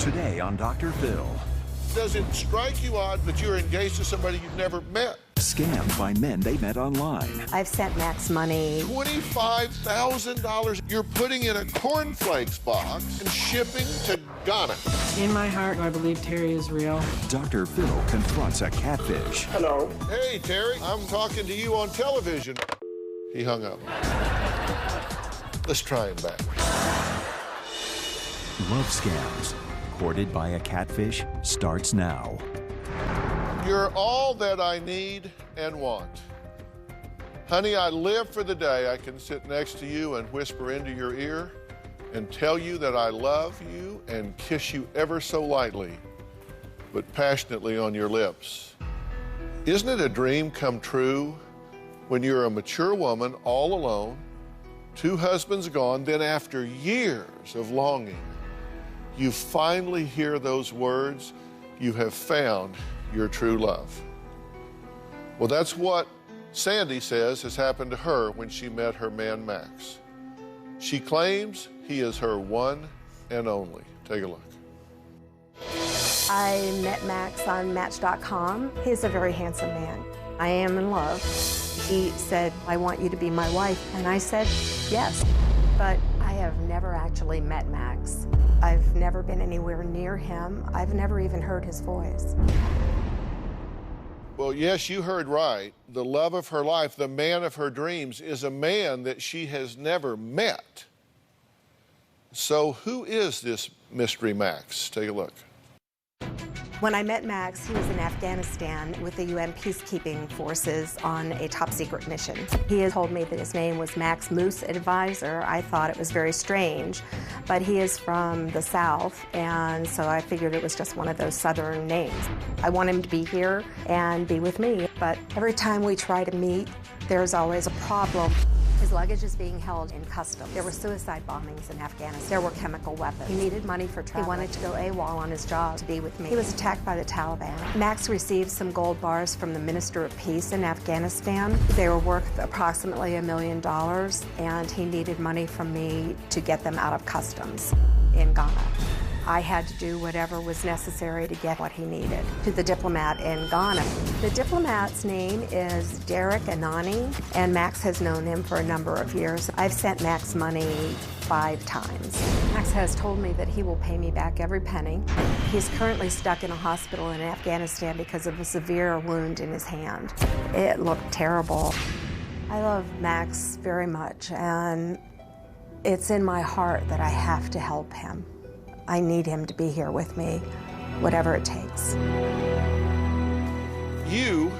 Today on Dr. Phil. Does it strike you odd that you're engaged to somebody you've never met? Scammed by men they met online. I've sent Max money. $25,000 you're putting in a cornflakes box and shipping to Ghana. In my heart, I believe Terry is real. Dr. Phil confronts a catfish. Hello. Hey, Terry, I'm talking to you on television. He hung up. Let's try him back. Love scams. Courted by a catfish starts now. You're all that I need and want. Honey, I live for the day I can sit next to you and whisper into your ear and tell you that I love you and kiss you ever so lightly, but passionately on your lips. Isn't it a dream come true when you're a mature woman all alone, 2 husbands gone, then after years of longing, you finally hear those words, you have found your true love? Well, that's what Sandy says has happened to her when she met her man, Max. She claims he is her one and only. Take a look. I met Max on Match.com. He's a very handsome man. I am in love. He said, I want you to be my wife. And I said, yes. But I have never actually met Max. I've never been anywhere near him. I've never even heard his voice. Well, yes, you heard right. The love of her life, the man of her dreams, is a man that she has never met. So who is this mystery Max? Take a look. When I met Max, he was in Afghanistan with the UN peacekeeping forces on a top secret mission. He had told me that his name was Max Moose Advisor. I thought it was very strange, but he is from the South, and so I figured it was just one of those Southern names. I want him to be here and be with me, but every time we try to meet, there's always a problem. His luggage is being held in customs. There were suicide bombings in Afghanistan. There were chemical weapons. He needed money for travel. He wanted to go AWOL on his job to be with me. He was attacked by the Taliban. Max received some gold bars from the Minister of Peace in Afghanistan. They were worth approximately $1 million, and he needed money from me to get them out of customs in Ghana. I had to do whatever was necessary to get what he needed to the diplomat in Ghana. The diplomat's name is Derek Anani, and Max has known him for a number of years. I've sent Max money 5 times. Max has told me that he will pay me back every penny. He's currently stuck in a hospital in Afghanistan because of a severe wound in his hand. It looked terrible. I love Max very much, and it's in my heart that I have to help him. I need him to be here with me, whatever it takes. You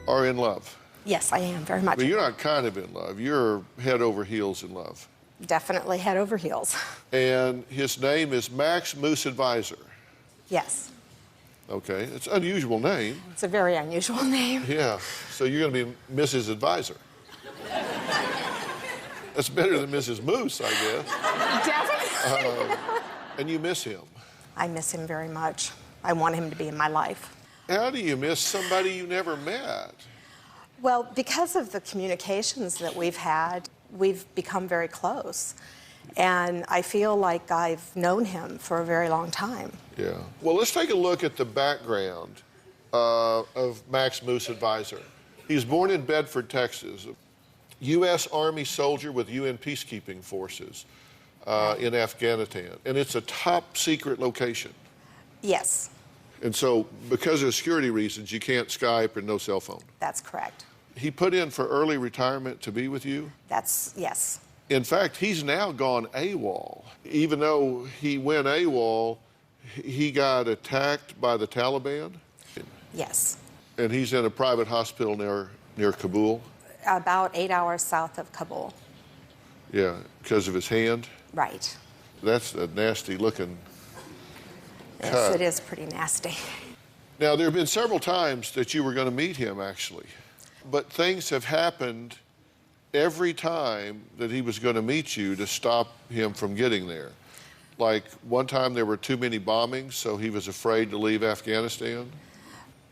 are in love. Yes, I am, very much. But you're not kind of in love. You're head over heels in love. Definitely head over heels. And his name is Max Moose Advisor. Yes. Okay, it's an unusual name. It's a very unusual name. Yeah, so you're going to be Mrs. Advisor. That's better than Mrs. Moose, I guess. Definitely. And you miss him. I miss him very much. I want him to be in my life. How do you miss somebody you never met? Well, because of the communications that we've had, we've become very close. And I feel like I've known him for a very long time. Yeah. Well, let's take a look at the background of Max Moose Advisor. He was born in Bedford, Texas, a U.S. Army soldier with UN peacekeeping forces in Afghanistan. And it's a top secret location. Yes. And so, because of security reasons, you can't Skype and no cell phone. That's correct. He put in for early retirement to be with you? Yes. In fact, he's now gone AWOL. Even though he went AWOL, he got attacked by the Taliban? Yes. And he's in a private hospital near Kabul? About 8 hours south of Kabul. Yeah, because of his hand? Right. That's a nasty looking Yes, cut. it is pretty nasty. Now, there have been several times that you were going to meet him, actually. But things have happened every time that he was going to meet you to stop him from getting there. Like one time there were too many bombings, so he was afraid to leave Afghanistan.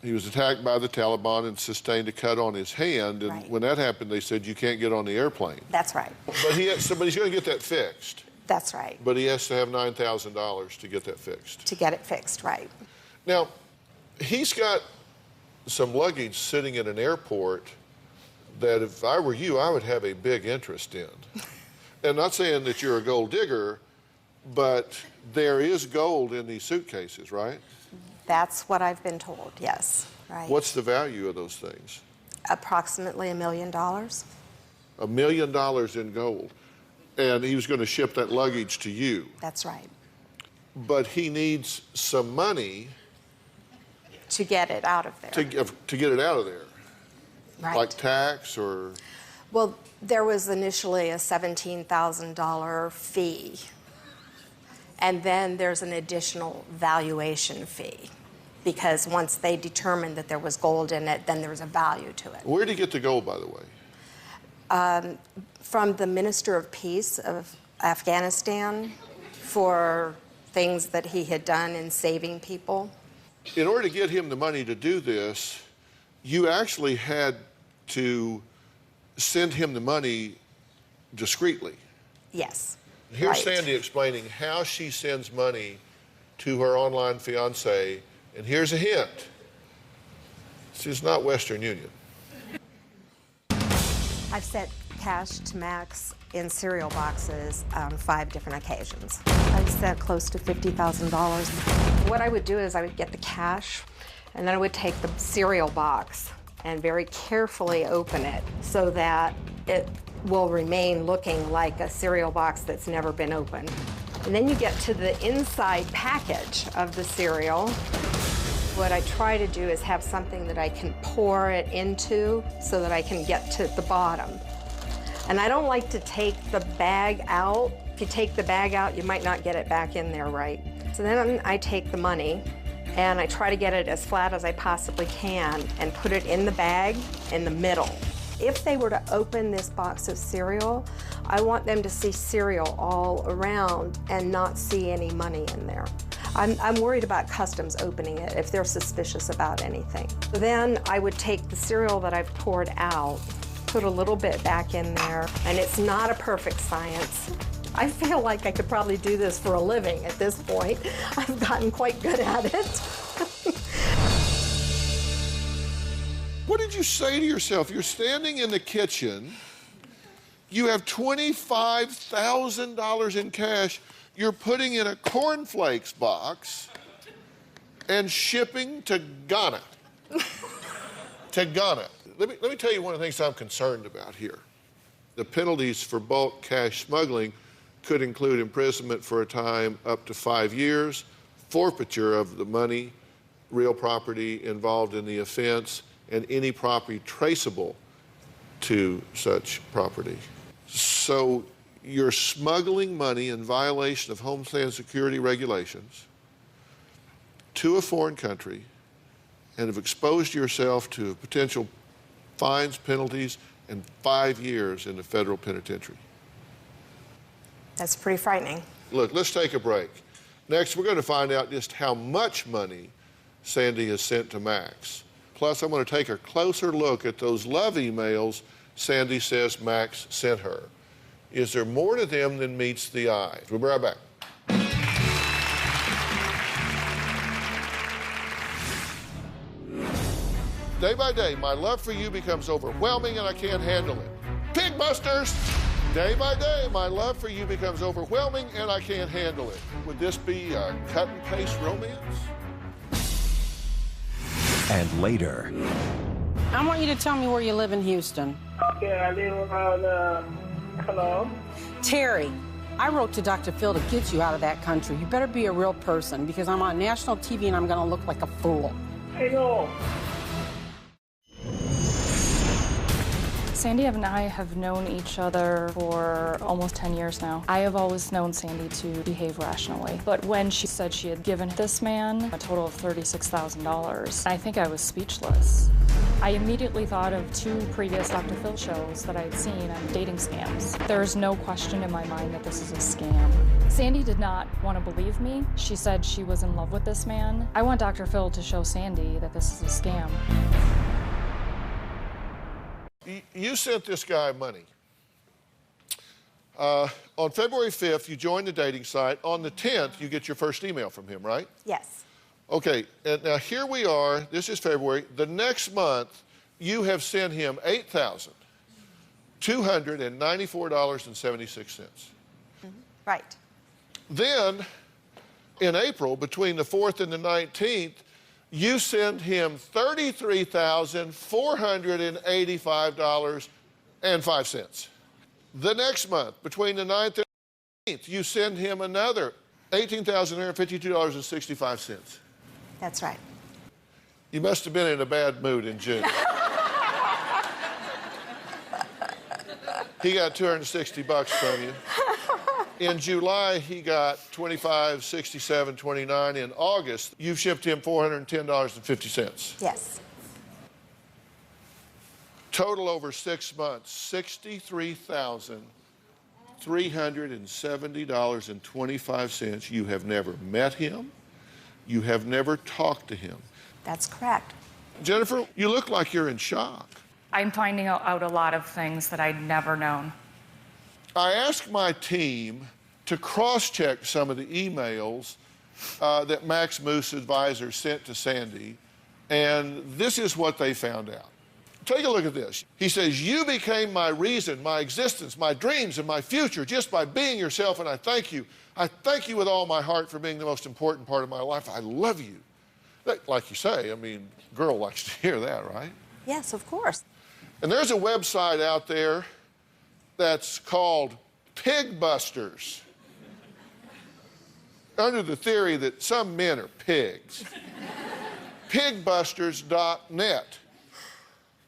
He was attacked by the Taliban and sustained a cut on his hand. And Right. when that happened, they said, you can't get on the airplane. That's right. But he's going to get that fixed. That's right. But he has to have $9,000 to get that fixed. To get it fixed, right. Now, he's got some luggage sitting at an airport that if I were you, I would have a big interest in. And not saying that you're a gold digger, but there is gold in these suitcases, right? That's what I've been told, yes. Right. What's the value of those things? Approximately $1 million. $1 million in gold. And he was going to ship that luggage to you. That's right. But he needs some money to get it out of there. To get it out of there. Right. Like tax or? Well, there was initially a $17,000 fee. And then there's an additional valuation fee. Because once they determined that there was gold in it, then there was a value to it. Where did he get the gold, by the way? From the Minister of Peace of Afghanistan for things that he had done in saving people. In order to get him the money to do this, you actually had to send him the money discreetly. Yes. Here's right. Sandy explaining how she sends money to her online fiancé, and here's a hint. She's not Western Union. I've sent cash to Max in cereal boxes on 5 different occasions. I've sent close to $50,000. What I would do is I would get the cash, and then I would take the cereal box and very carefully open it so that it will remain looking like a cereal box that's never been opened. And then you get to the inside package of the cereal. What I try to do is have something that I can pour it into so that I can get to the bottom. And I don't like to take the bag out. If you take the bag out, you might not get it back in there right. So then I take the money and I try to get it as flat as I possibly can and put it in the bag in the middle. If they were to open this box of cereal, I want them to see cereal all around and not see any money in there. I'm worried about customs opening it if they're suspicious about anything. Then I would take the cereal that I've poured out, put a little bit back in there, and it's not a perfect science. I feel like I could probably do this for a living at this point. I've gotten quite good at it. What did you say to yourself? You're standing in the kitchen, you have $25,000 in cash, you're putting in a cornflakes box and shipping to Ghana. To Ghana. Let me tell you one of the things I'm concerned about here. The penalties for bulk cash smuggling could include imprisonment for a time up to 5 years, forfeiture of the money, real property involved in the offense, and any property traceable to such property. So you're smuggling money in violation of Homeland Security regulations to a foreign country and have exposed yourself to potential fines, penalties, and 5 years in the federal penitentiary. That's pretty frightening. Look, let's take a break. Next, we're going to find out just how much money Sandy has sent to Max. Plus, I'm going to take a closer look at those love emails Sandy says Max sent her. Is there more to them than meets the eye? We'll be right back. Day by day, my love for you becomes overwhelming and I can't handle it. Pig Busters! Day by day, my love for you becomes overwhelming and I can't handle it. Would this be a cut and paste romance? And later. I want you to tell me where you live in Houston. Okay, I live around, hello? Terry, I wrote to Dr. Phil to get you out of that country. You better be a real person because I'm on national TV and I'm going to look like a fool. I know. Sandy and I have known each other for almost 10 years now. I have always known Sandy to behave rationally. But when she said she had given this man a total of $36,000, I think I was speechless. I immediately thought of 2 previous Dr. Phil shows that I had seen on dating scams. There is no question in my mind that this is a scam. Sandy did not want to believe me. She said she was in love with this man. I want Dr. Phil to show Sandy that this is a scam. You sent this guy money. On February 5th, you join the dating site. On the 10th, you get your first email from him, right? Yes. Okay, and now here we are. This is February. The next month, you have sent him $8,294.76. Right. Then, in April, between the 4th and the 19th, you send him $33,485.05. The next month, between the 9th and the 18th, you send him another $18,152.65. That's right. You must have been in a bad mood in June. He got $260 from you. In July, he got $25, $67, $29. In August, you've shipped him $410.50. Yes. Total over 6 months, $63,370.25. You have never met him. You have never talked to him. That's correct. Jennifer, you look like you're in shock. I'm finding out a lot of things that I'd never known. I asked my team to cross-check some of the emails that Max Moose advisor sent to Sandy, and this is what they found out. Take a look at this. He says, "You became my reason, my existence, my dreams, and my future just by being yourself, and I thank you. I thank you with all my heart for being the most important part of my life. I love you." Like you say, I mean, girl likes to hear that, right? Yes, of course. And there's a website out there that's called Pig Busters, under the theory that some men are pigs. Pigbusters.net.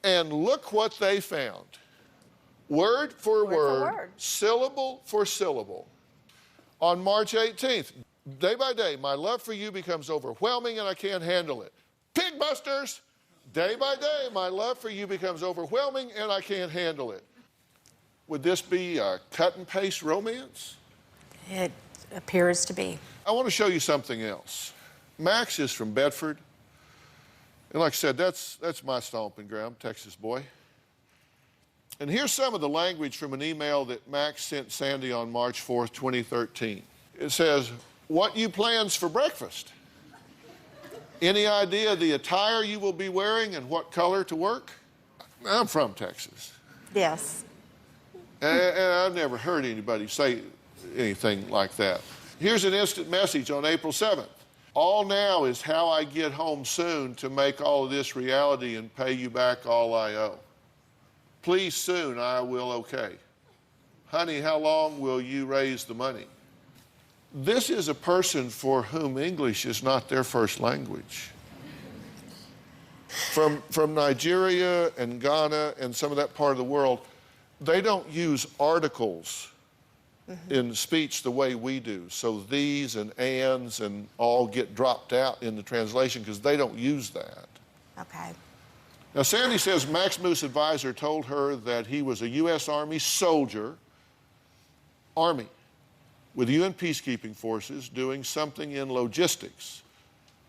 And look what they found. Word for word, syllable for syllable. On March 18th, day by day, my love for you becomes overwhelming and I can't handle it. Pigbusters! Day by day, my love for you becomes overwhelming and I can't handle it. Would this be a cut and paste romance? It appears to be. I want to show you something else. Max is from Bedford. And like I said, that's my stomping ground, Texas boy. And here's some of the language from an email that Max sent Sandy on March 4th, 2013. It says, "What you plans for breakfast? Any idea the attire you will be wearing and what color to work?" I'm from Texas. Yes. And I've never heard anybody say anything like that. Here's an instant message on April 7th. "All now is how I get home soon to make all of this reality and pay you back all I owe. Please soon, I will okay. Honey, how long will you raise the money?" This is a person for whom English is not their first language. From Nigeria and Ghana and some of that part of the world, they don't use articles in speech the way we do. So these and ands and all get dropped out in the translation because they don't use that. Okay. Now, Sandy says Max Moose advisor told her that he was a U.S. Army soldier, Army, with UN peacekeeping forces doing something in logistics.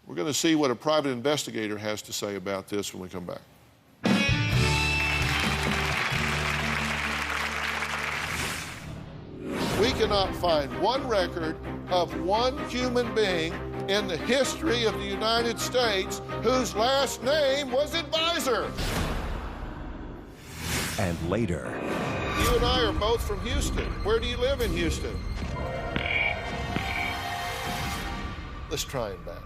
We're going to see what a private investigator has to say about this when we come back. We cannot find one record of one human being in the history of the United States whose last name was Advisor. And later, You and I are both from Houston. Where do you live in Houston? Let's try him back.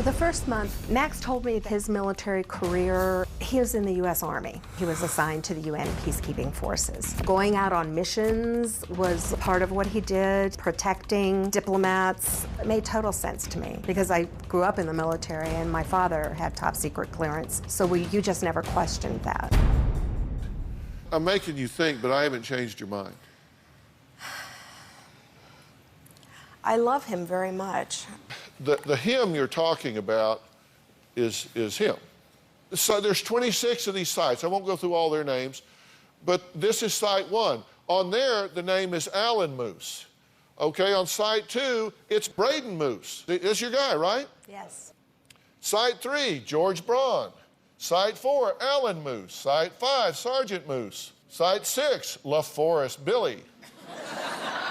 The first month, Max told me his military career, he was in the U.S. Army. He was assigned to the UN peacekeeping forces. Going out on missions was part of what he did, protecting diplomats. It made total sense to me because I grew up in the military and my father had top secret clearance, so you just never questioned that. I'm making you think, but I haven't changed your mind. I love him very much. The him you're talking about is him. So there's 26 of these sites. I won't go through all their names, but this is site 1. On there, the name is Alan Moose. Okay, on site 2, it's Braden Moose. That's your guy, right? Yes. Site 3, George Braun. Site 4, Alan Moose. Site 5, Sergeant Moose. Site 6, LaForest Billy.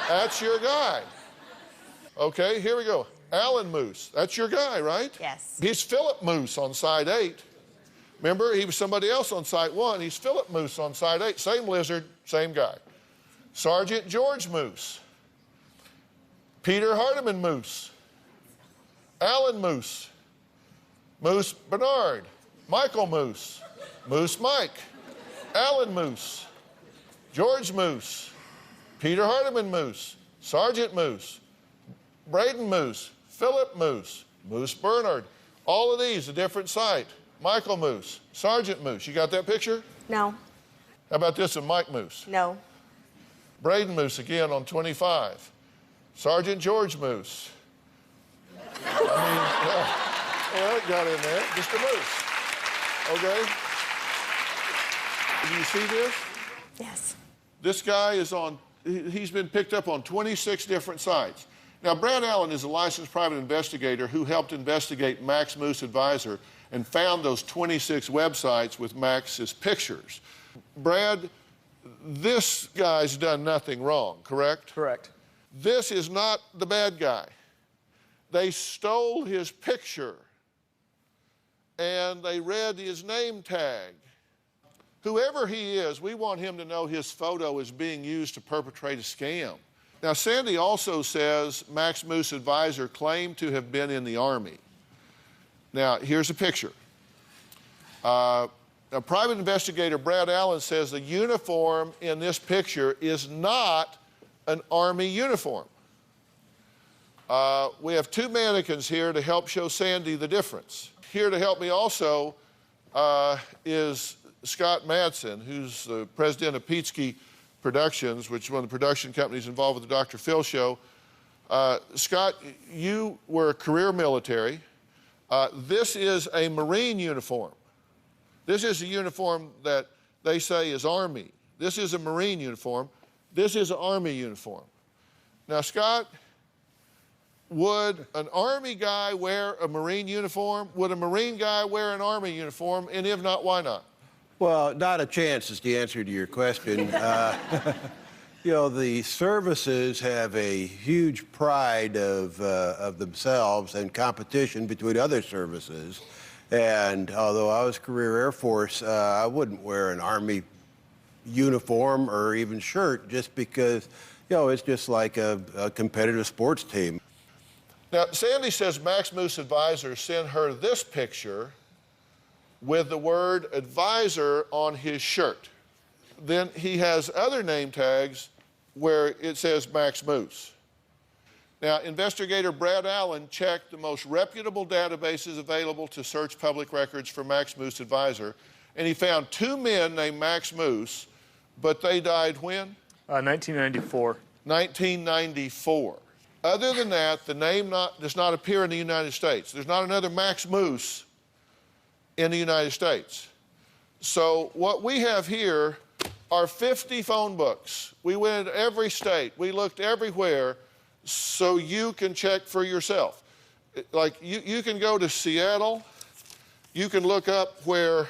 That's your guy. Okay, here we go. Alan Moose, that's your guy, right? Yes. He's Philip Moose on Site 8. Remember, he was somebody else on Site 1. He's Philip Moose on Site 8. Same lizard, same guy. Sergeant George Moose. Peter Hardiman Moose. Alan Moose. Moose Bernard. Michael Moose. Moose Mike. Alan Moose. George Moose. Peter Hardiman Moose. Sergeant Moose. Braden Moose. Philip Moose. Moose Bernard. All of these, a different site. Michael Moose. Sergeant Moose. You got that picture? No. How about this one, Mike Moose? No. Braden Moose again on 25. Sergeant George Moose. Well, it got in there. Just a moose. Okay? Do you see this? Yes. This guy is on, he's been picked up on 26 different sites. Now, Brad Allen is a licensed private investigator who helped investigate Max Moose Advisor and found those 26 websites with Max's pictures. Brad, this guy's done nothing wrong, correct? Correct. This is not the bad guy. They stole his picture and they read his name tag. Whoever he is, we want him to know his photo is being used to perpetrate a scam. Now, Sandy also says Max Moose Advisor claimed to have been in the Army. Now, here's a picture. A private investigator, Brad Allen, says the uniform in this picture is not an Army uniform. We have two mannequins here to help show Sandy the difference. Here to help me also is Scott Madsen, who's the president of Pietzke Productions, which is one of the production companies involved with the Dr. Phil show. Scott, you were a career military. This is a Marine uniform. This is a uniform that they say is Army. This is a Marine uniform. This is an Army uniform. Now, Scott, would an Army guy wear a Marine uniform? Would a Marine guy wear an Army uniform? And if not, why not? Well, not a chance is the answer to your question. You know, the services have a huge pride of themselves and competition between other services. And although I was career Air Force, I wouldn't wear an Army uniform or even shirt just because, you know, it's just like a competitive sports team. Now, Sandy says Max Moose Advisor sent her this picture with the word advisor on his shirt. Then he has other name tags where it says Max Moose. Now, investigator Brad Allen checked the most reputable databases available to search public records for Max Moose Advisor, and he found two men named Max Moose, but they died when? 1994. 1994. Other than that, the name does not appear in the United States. There's not another Max Moose in the United States. So what we have here are 50 phone books. We went to every state. We looked everywhere so you can check for yourself. Like you can go to Seattle. You can look up where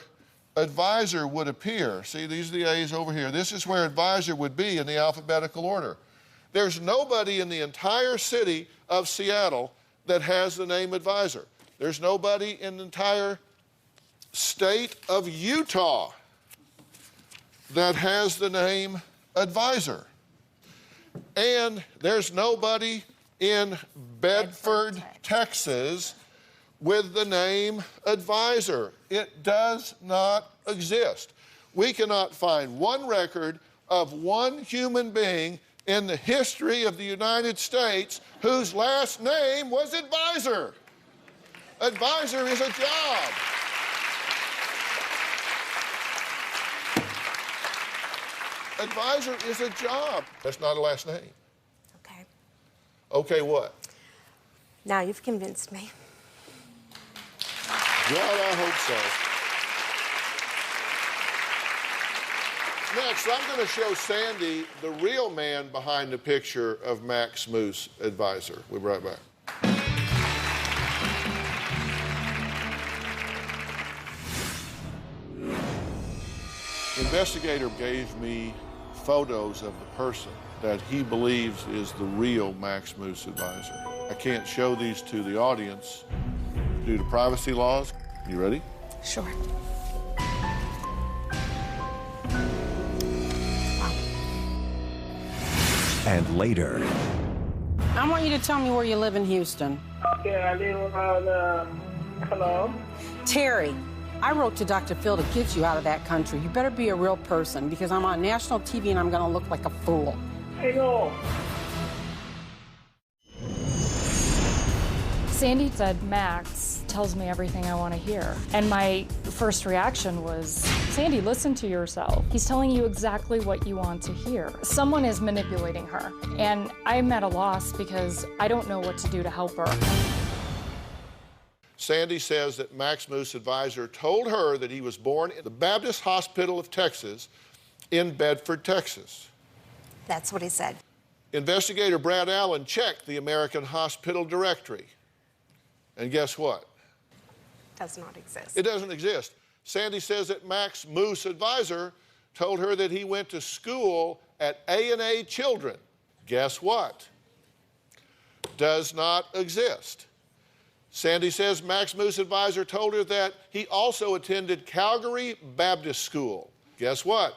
advisor would appear. See, these are the A's over here. This is where advisor would be in the alphabetical order. There's nobody in the entire city of Seattle that has the name advisor. There's nobody in the entire state of Utah that has the name advisor. And there's nobody in Bedford, Texas with the name advisor. It does not exist. We cannot find one record of one human being in the history of the United States whose last name was advisor. Advisor is a job. Advisor is a job. That's not a last name. Okay. Okay, what? Now you've convinced me. Well, I hope so. Next, I'm going to show Sandy the real man behind the picture of Max Moose Advisor. We'll be right back. Investigator gave me photos of the person that he believes is the real Max Moose advisor. I can't show these to the audience due to privacy laws. You ready? Sure. And later, I want you to tell me where you live in Houston. Okay, I live on Cologne. Terry, I wrote to Dr. Phil to get you out of that country. You better be a real person because I'm on national TV and I'm going to look like a fool. I know. Sandy said, Max tells me everything I want to hear. And my first reaction was, Sandy, listen to yourself. He's telling you exactly what you want to hear. Someone is manipulating her, and I'm at a loss because I don't know what to do to help her. Sandy says that Max Moose advisor told her that he was born in the Baptist Hospital of Texas in Bedford, Texas. That's what he said. Investigator Brad Allen checked the American Hospital Directory. And guess what? Does not exist. It doesn't exist. Sandy says that Max Moose advisor told her that he went to school at A&A Children. Guess what? Does not exist. Sandy says Max Moose advisor told her that he also attended Calgary Baptist School. Guess what?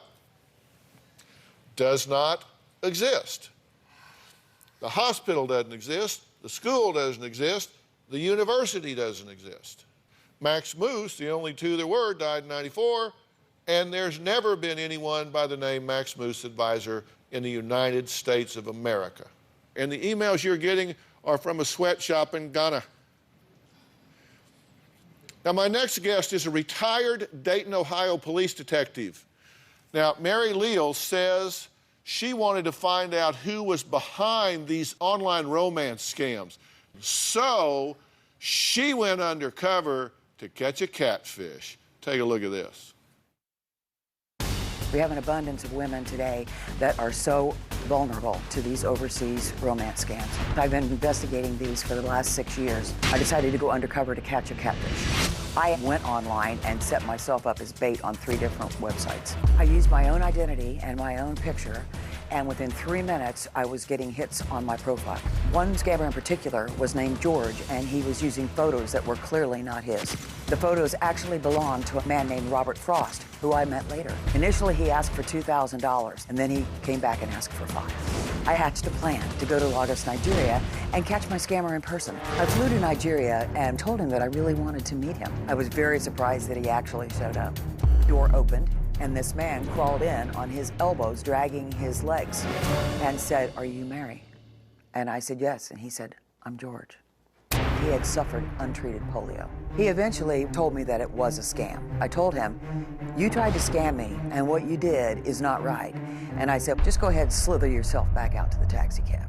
Does not exist. The hospital doesn't exist. The school doesn't exist. The university doesn't exist. Max Moose, the only two there were, died in '94, and there's never been anyone by the name Max Moose advisor in the United States of America. And the emails you're getting are from a sweatshop in Ghana. Now, my next guest is a retired Dayton, Ohio police detective. Now, Mary Leal says she wanted to find out who was behind these online romance scams. So she went undercover to catch a catfish. Take a look at this. We have an abundance of women today that are so vulnerable to these overseas romance scams. I've been investigating these for the last 6 years. I decided to go undercover to catch a catfish. I went online and set myself up as bait on 3 different websites. I used my own identity and my own picture, and within 3 minutes, I was getting hits on my profile. One scammer in particular was named George, and he was using photos that were clearly not his. The photos actually belonged to a man named Robert Frost, who I met later. Initially, he asked for $2,000, and then he came back and asked for $5,000. I hatched a plan to go to Lagos, Nigeria, and catch my scammer in person. I flew to Nigeria and told him that I really wanted to meet him. I was very surprised that he actually showed up. The door opened, and this man crawled in on his elbows, dragging his legs, and said, "Are you Mary?" And I said, "Yes." And he said, "I'm George." He had suffered untreated polio. He eventually told me that it was a scam. I told him, "You tried to scam me, and what you did is not right." And I said, "Just go ahead and slither yourself back out to the taxi cab."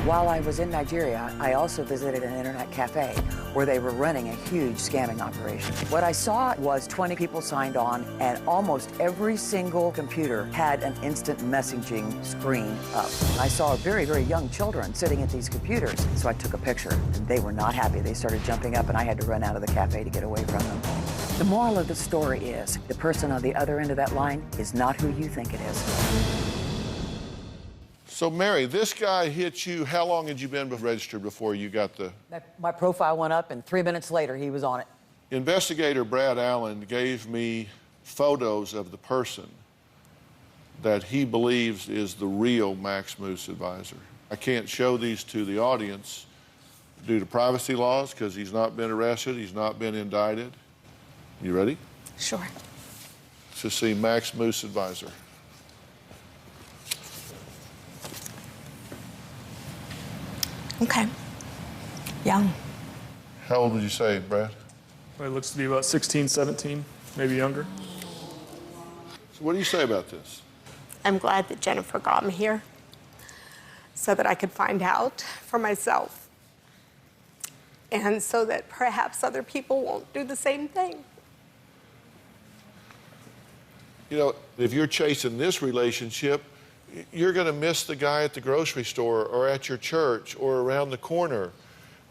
While I was in Nigeria, I also visited an internet cafe where they were running a huge scamming operation. What I saw was 20 people signed on, and almost every single computer had an instant messaging screen up. I saw very, very young children sitting at these computers, so I took a picture, and they were not happy. They started jumping up, and I had to run out of the cafe to get away from them. The moral of the story is the person on the other end of that line is not who you think it is. So, Mary, this guy hit you. How long had you been registered before you got the... My profile went up, and 3 minutes later, he was on it. Investigator Brad Allen gave me photos of the person that he believes is the real Max Moose advisor. I can't show these to the audience due to privacy laws because he's not been arrested, he's not been indicted. You ready? Sure. To see Max Moose advisor. Okay. Young. How old would you say, Brad? Well, it looks to be about 16, 17, maybe younger. So what do you say about this? I'm glad that Jennifer got me here so that I could find out for myself and so that perhaps other people won't do the same thing. You know, if you're chasing this relationship, you're going to miss the guy at the grocery store or at your church or around the corner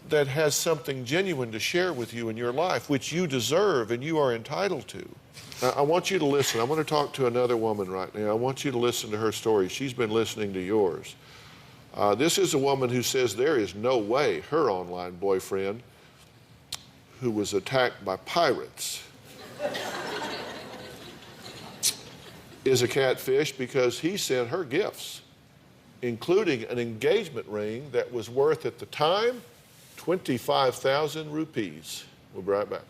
that has something genuine to share with you in your life, which you deserve and you are entitled to. Now, I want you to listen. I'm going to talk to another woman right now. I want you to listen to her story. She's been listening to yours. This is a woman who says there is no way her online boyfriend, who was attacked by pirates, is a catfish because he sent her gifts, including an engagement ring that was worth at the time 25,000 rupees. We'll be right back.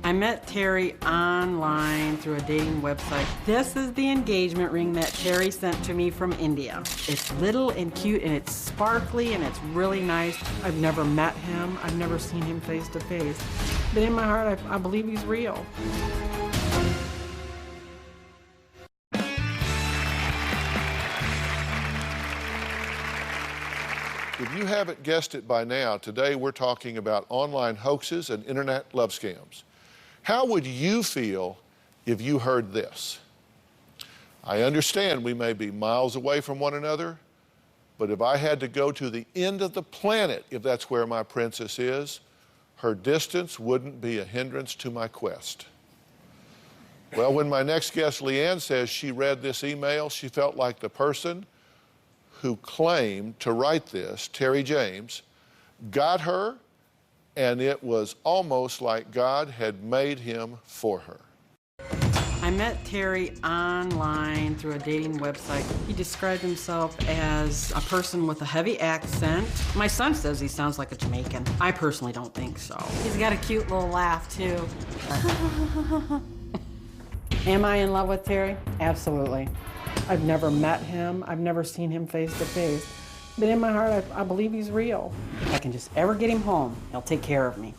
I met Terry online through a dating website. This is the engagement ring that Terry sent to me from India. It's little and cute and it's sparkly and it's really nice. I've never met him. I've never seen him face to face. But in my heart, I believe he's real. If you haven't guessed it by now, today we're talking about online hoaxes and internet love scams. How would you feel if you heard this? I understand we may be miles away from one another, but if I had to go to the end of the planet, if that's where my princess is, her distance wouldn't be a hindrance to my quest. Well, when my next guest, Leanne, says she read this email, she felt like the person who claimed to write this, Terry James, got her, and it was almost like God had made him for her. I met Terry online through a dating website. He described himself as a person with a heavy accent. My son says he sounds like a Jamaican. I personally don't think so. He's got a cute little laugh, too. Am I in love with Terry? Absolutely. I've never met him. I've never seen him face to face. But in my heart, I believe he's real. If I can just ever get him home, he'll take care of me.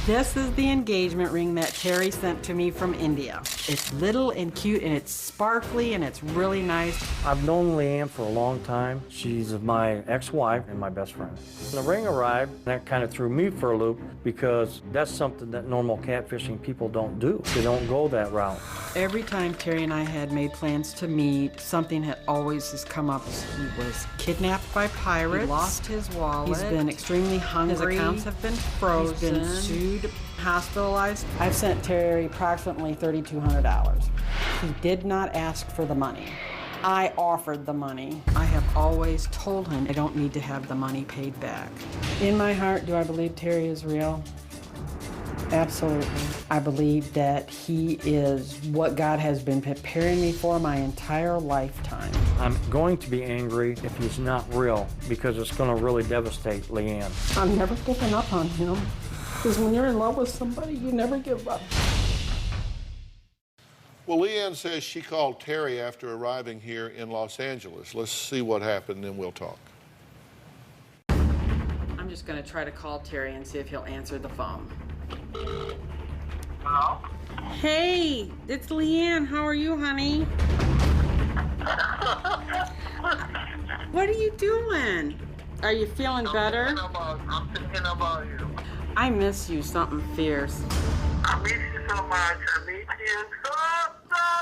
This is the engagement ring that Terry sent to me from India. It's little and cute and it's sparkly and it's really nice. I've known Leanne for a long time. She's my ex-wife and my best friend. When the ring arrived, that kind of threw me for a loop because that's something that normal catfishing people don't do. They don't go that route. Every time Terry and I had made plans to meet, something had always come up. He was kidnapped by pirates. He lost his wallet. He's been extremely hungry. His accounts have been frozen. He's been sued, hospitalized. I've sent Terry approximately $3,200. He did not ask for the money. I offered the money. I have always told him I don't need to have the money paid back. In my heart, do I believe Terry is real? Absolutely. I believe that he is what God has been preparing me for my entire lifetime. I'm going to be angry if he's not real because it's going to really devastate Leanne. I'm never giving up on him. Because when you're in love with somebody, you never give up. Well, Leanne says she called Terry after arriving here in Los Angeles. Let's see what happened, then we'll talk. I'm just going to try to call Terry and see if he'll answer the phone. Hello? Hey, it's Leanne. How are you, honey? What are you doing? Are you feeling better? I'm thinking about you. I miss you something fierce. I miss you so much. I miss you so much.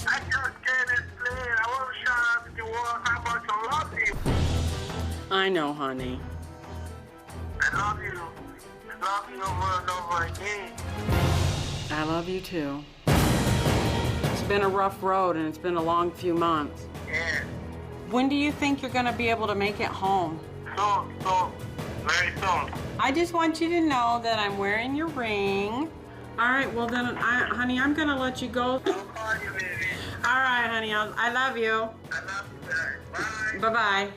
I just can't explain. I want to shout out to the world how much I love you. I know, honey. I love you. I love you over and over again. I love you too. It's been a rough road and it's been a long few months. Yeah. When do you think you're gonna be able to make it home? Soon. Very soon. I just want you to know that I'm wearing your ring. All right, well then, honey, I'm gonna let you go. I'll call you, baby. All right, honey, I love you. I love you, Dad. Bye. Bye-bye.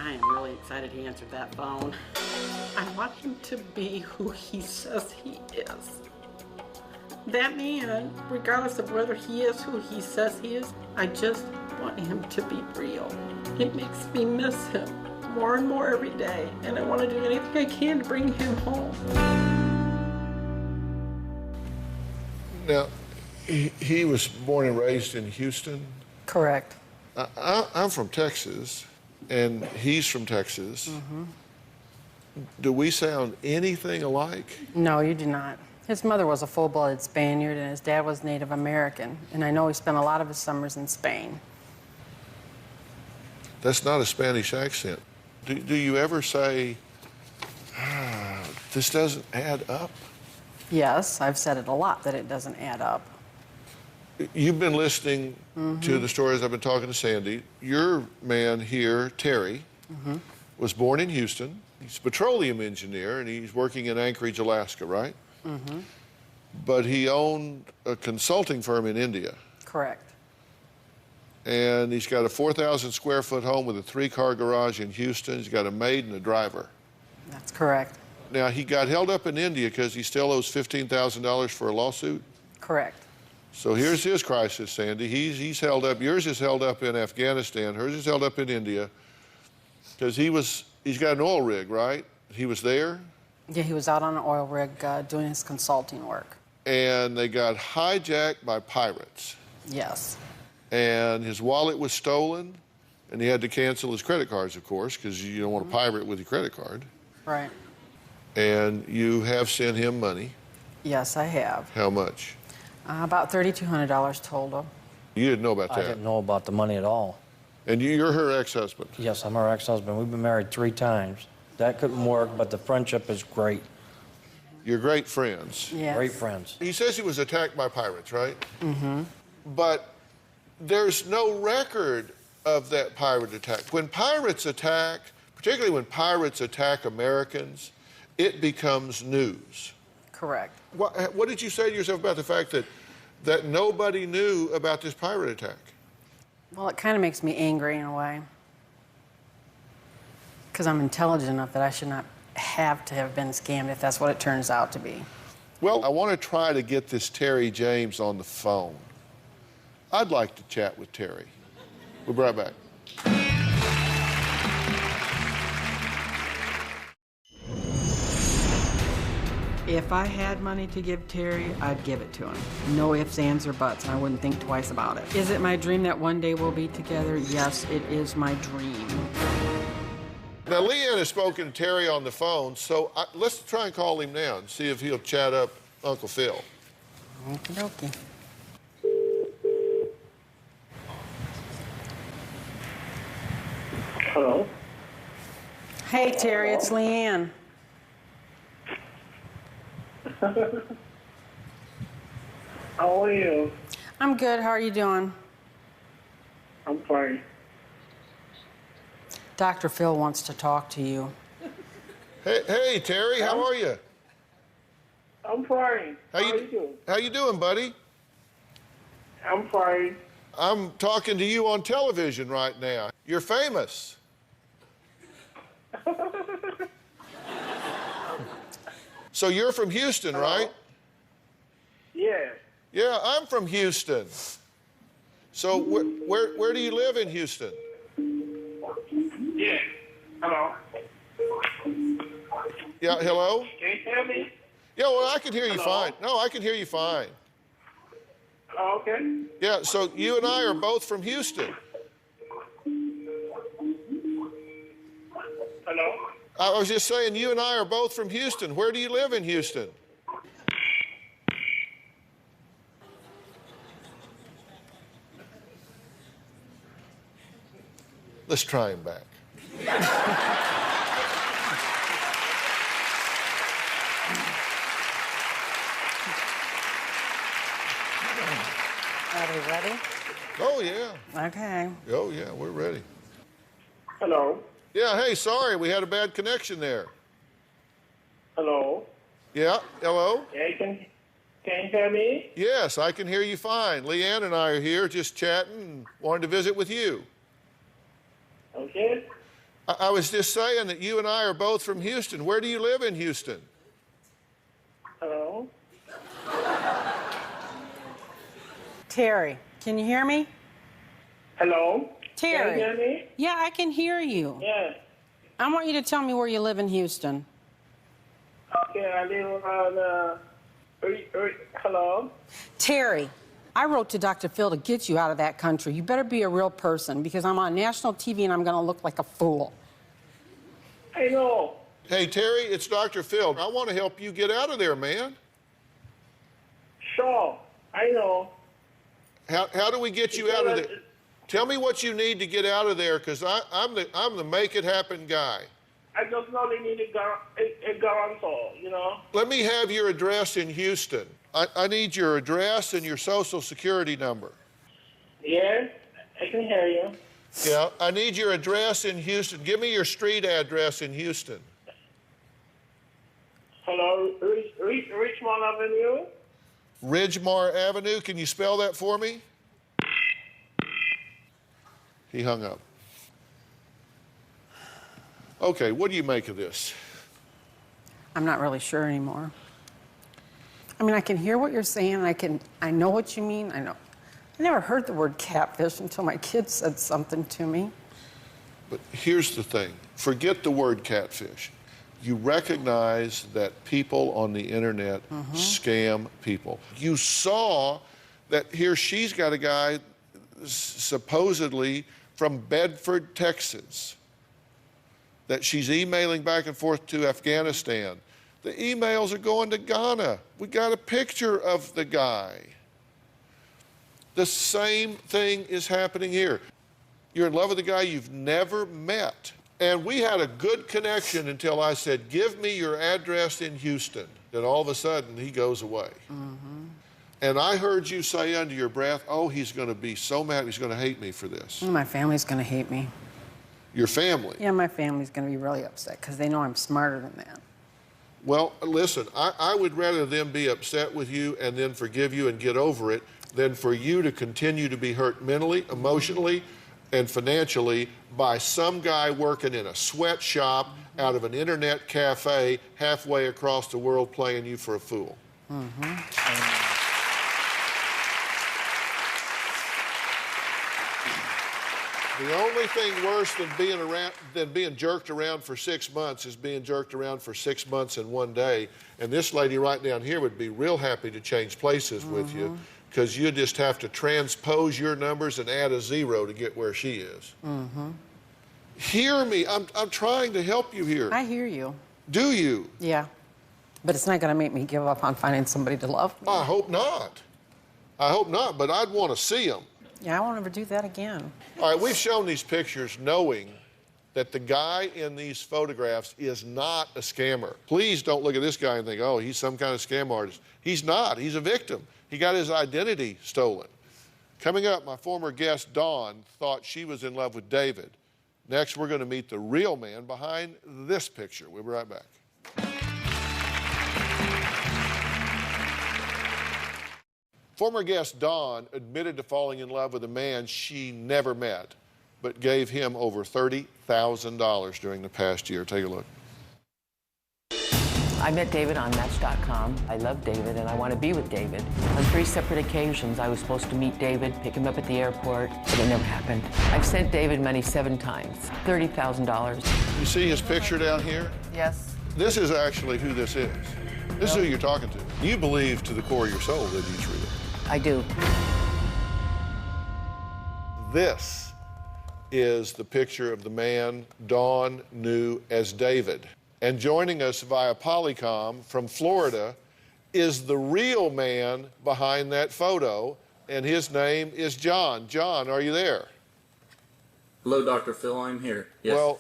I am really excited he answered that phone. I want him to be who he says he is. That man, regardless of whether he is who he says he is, I just want him to be real. It makes me miss him more and more every day, and I want to do anything I can to bring him home. Now, he was born and raised in Houston? Correct. I'm from Texas, and he's from Texas. Mm-hmm. Do we sound anything alike? No, you do not. His mother was a full-blooded Spaniard, and his dad was Native American. And I know he spent a lot of his summers in Spain. That's not a Spanish accent. Do you ever say, this doesn't add up? Yes, I've said it a lot, that it doesn't add up. You've been listening to the stories I've been talking to Sandy. Your man here, Terry, was born in Houston. He's a petroleum engineer, and he's working in Anchorage, Alaska, right? But he owned a consulting firm in India. Correct. And he's got a 4,000 square foot home with a 3-car garage in Houston. He's got a maid and a driver. That's correct. Now, he got held up in India because he still owes $15,000 for a lawsuit. Correct. So here's his crisis, Sandy. He's held up. Yours is held up in Afghanistan. Hers is held up in India because he's got an oil rig, right? He was there. Yeah, he was out on an oil rig doing his consulting work. And they got hijacked by pirates. Yes. And his wallet was stolen, and he had to cancel his credit cards, of course, because you don't want to pirate with your credit card. Right. And you have sent him money. Yes, I have. How much? About $3,200 total. You didn't know about that? I didn't know about the money at all. And you're her ex-husband? Yes, I'm her ex-husband. We've been married 3 times. That couldn't work, but the friendship is great. You're great friends. Yes. Great friends. He says he was attacked by pirates, right? But there's no record of that pirate attack. When pirates attack, particularly when pirates attack Americans, it becomes news. Correct. What did you say to yourself about the fact that nobody knew about this pirate attack? Well, it kind of makes me angry in a way. Because I'm intelligent enough that I should not have to have been scammed if that's what it turns out to be. Well, I want to try to get this Terry James on the phone. I'd like to chat with Terry. We'll be right back. If I had money to give Terry, I'd give it to him. No ifs, ands, or buts, and I wouldn't think twice about it. Is it my dream that one day we'll be together? Yes, it is my dream. Now, Leanne has spoken to Terry on the phone, so let's try and call him now and see if he'll chat up Uncle Phil. Okie dokie. Hello? Hey, Terry, it's Leanne. How are you? I'm good. How are you doing? I'm fine. Dr. Phil wants to talk to you. Hey, Terry, how are you? I'm fine. How you doing? How you doing, buddy? I'm fine. I'm talking to you on television right now. You're famous. So you're from Houston, right? Yeah. Yeah, I'm from Houston. So where do you live in Houston? Yeah. Hello? Yeah, hello? Can you hear me? Yeah, well, I can hear you Hello? fine. No, I can hear you fine. Oh, okay. Yeah, so you and I are both from Houston. Hello? I was just saying, you and I are both from Houston. Where do you live in Houston? Let's try him back. Are they ready? Oh, yeah. Okay. Oh, yeah, we're ready. Hello? Yeah, hey, sorry, we had a bad connection there. Hello? Yeah, hello? Yeah, can you hear me? Yes, I can hear you fine. Leanne and I are here just chatting and wanted to visit with you. Okay. I was just saying that you and I are both from Houston. Where do you live in Houston? Hello? Terry, can you hear me? Hello? Terry. Can you hear me? Yeah, I can hear you. Yeah. I want you to tell me where you live in Houston. Okay, I live on, hello? Terry, I wrote to Dr. Phil to get you out of that country. You better be a real person because I'm on national TV and I'm going to look like a fool. I know. Hey, Terry, it's Dr. Phil. I want to help you get out of there, man. sure. I know. How do we get you out of there? Tell me what you need to get out of there, because I'm the make it happen guy. I just know they need a guarantor, you know? Let me have your address in Houston. I need your address and your social security number. Yes, I can hear you. Yeah, I need your address in Houston. Give me your street address in Houston. Hello, Richmond Avenue? Ridgemar Avenue. Can you spell that for me? He hung up. Okay, what do you make of this? I'm not really sure anymore. I mean, I can hear what you're saying. I know what you mean. I know. I never heard the word catfish until my kid said something to me. But here's the thing. Forget the word catfish. You recognize that people on the internet scam people. You saw that here she's got a guy supposedly from Bedford, Texas, that she's emailing back and forth to Afghanistan. The emails are going to Ghana. We got a picture of the guy. The same thing is happening here. You're in love with a guy you've never met. And we had a good connection until I said, give me your address in Houston. And all of a sudden, he goes away. And I heard you say under your breath, oh, he's going to be so mad, he's going to hate me for this. My family's going to hate me. Your family? Yeah, my family's going to be really upset because they know I'm smarter than that. Well, listen, I would rather them be upset with you and then forgive you and get over it than for you to continue to be hurt mentally, emotionally, and financially by some guy working in a sweatshop out of an internet cafe halfway across the world playing you for a fool. The only thing worse than being jerked around for 6 months is being jerked around for 6 months and 1 day. And this lady right down here would be real happy to change places with you, because you just have to transpose your numbers and add a 0 to get where she is. Hear me. I'm trying to help you here. I hear you. Do you? Yeah. But it's not going to make me give up on finding somebody to love me. I hope not. I hope not, but I'd want to see them. Yeah, I won't ever do that again. All right, we've shown these pictures knowing that the guy in these photographs is not a scammer. Please don't look at this guy and think, oh, he's some kind of scam artist. He's not. He's a victim. He got his identity stolen. Coming up, my former guest, Dawn, thought she was in love with David. Next, we're going to meet the real man behind this picture. We'll be right back. Former guest Dawn admitted to falling in love with a man she never met, but gave him over $30,000 during the past year. Take a look. I met David on Match.com. I love David and I want to be with David. On 3 separate occasions, I was supposed to meet David, pick him up at the airport, but it never happened. I've sent David money 7 times, $30,000. You see his picture down here? Yes. This is actually who this is. This is who you're talking to. You believe to the core of your soul that he's real. I do. This is the picture of the man Dawn knew as David. And joining us via Polycom from Florida is the real man behind that photo, and his name is John. John, are you there? Hello, Dr. Phil. I'm here. Yes. Well,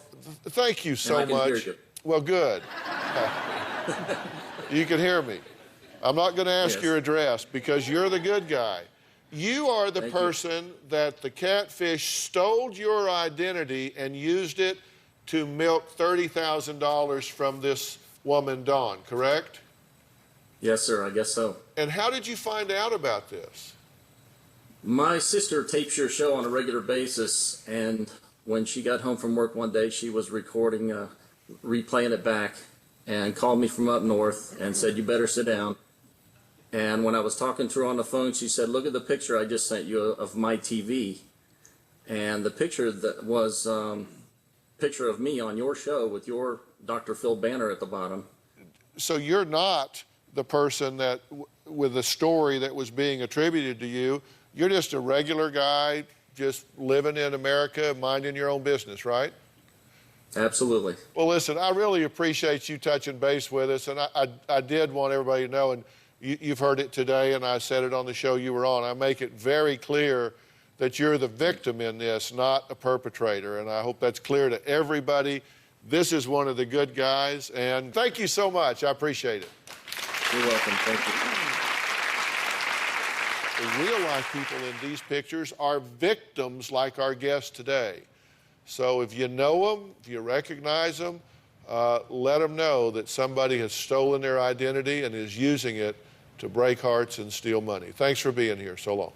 thank you so and I can much. Hear you. Well, good. You can hear me. I'm not going to ask your address because you're the good guy. You are the person that the catfish stole your identity and used it to milk $30,000 from this woman, Dawn, correct? Yes, sir. I guess so. And how did you find out about this? My sister tapes your show on a regular basis, and when she got home from work one day, she was recording, replaying it back, and called me from up north and said, you better sit down. And when I was talking to her on the phone, she said, look at the picture I just sent you of my TV. And the picture that was picture of me on your show with your Dr. Phil banner at the bottom. So you're not the person that, with the story that was being attributed to you, you're just a regular guy just living in America, minding your own business, right? Absolutely. Well, listen, I really appreciate you touching base with us, and I did want everybody to know, and You've heard it today, and I said it on the show you were on. I make it very clear that you're the victim in this, not a perpetrator, and I hope that's clear to everybody. This is one of the good guys, and thank you so much. I appreciate it. You're welcome. Thank you. The real-life people in these pictures are victims like our guest today. So if you know them, if you recognize them, let them know that somebody has stolen their identity and is using it to break hearts and steal money. Thanks for being here. So long.